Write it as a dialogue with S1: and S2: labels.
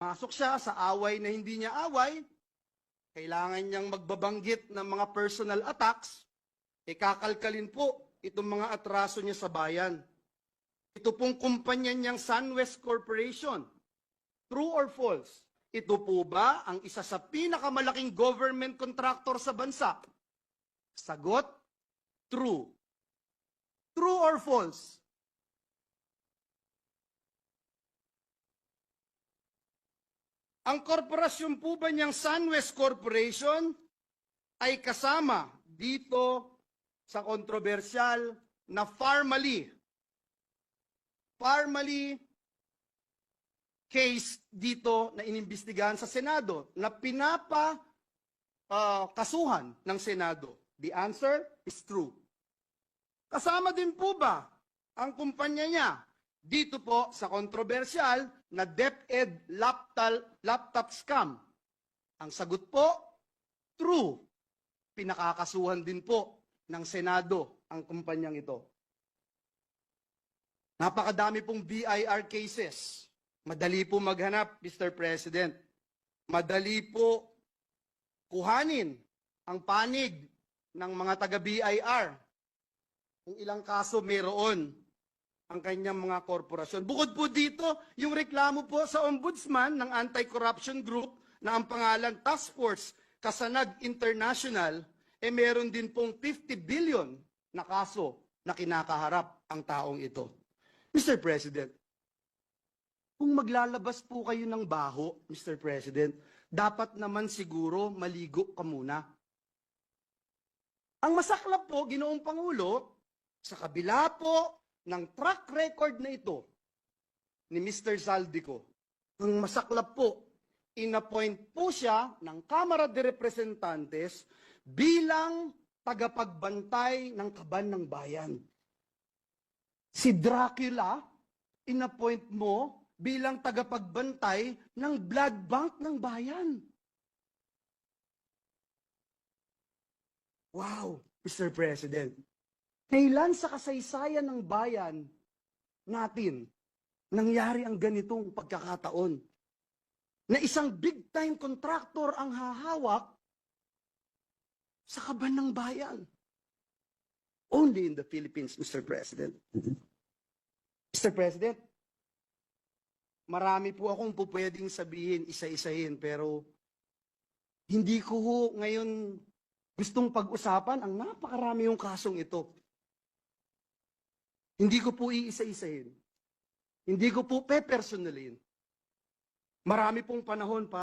S1: Masok siya sa away na hindi niya away, kailangan niyang magbabanggit ng mga personal attacks, kakalkalin po itong mga atraso niya sa bayan. Ito pong kumpanya niyang SunWest Corporation. True or false? Ito po ba ang isa sa pinakamalaking government contractor sa bansa? Sagot, true. True or false? Ang korporasyon po ba niyang SunWest Corporation ay kasama dito sa kontrobersyal na Farmally case dito na inimbestigahan sa Senado na kasuhan ng Senado? The answer is true. Kasama din po ba ang kumpanya niya dito po sa kontrobersyal na DepEd laptop scam? Ang sagot po, true. Pinakakasuhan din po ng Senado ang kumpanyang ito. Napakadami pong BIR cases. Madali po maghanap, Mr. President. Madali po kuhanin ang panig ng mga taga-BIR. Kung ilang kaso mayroon ang kanyang mga korporasyon. Bukod po dito, yung reklamo po sa Ombudsman ng Anti-Corruption Group na ang pangalan Task Force Kasanag International, meron din pong 50 billion na kaso na kinakaharap ang taong ito. Mr. President, kung maglalabas po kayo ng baho, Mr. President, dapat naman siguro maligo ka muna. Ang masaklap po, Ginoong Pangulo, sa kabila po ng track record na ito ni Mr. Zaldico, ang masaklap po, inappoint po siya ng Kamara de Representantes bilang tagapagbantay ng kaban ng bayan. Si Dracula, inappoint mo bilang tagapagbantay ng blood bank ng bayan. Wow, Mr. President. Kailan sa kasaysayan ng bayan natin nangyari ang ganitong pagkakataon? Na isang big-time contractor ang hahawak sa kaban ng bayan. Only in the Philippines, Mr. President. Mr. President, marami po akong pupwedeng sabihin, isa-isahin, pero hindi ko ngayon gustong pag-usapan ang napakarami yung kasong ito. Hindi ko po iisa-isahin. Hindi ko po pe-personalin. Marami pong panahon pa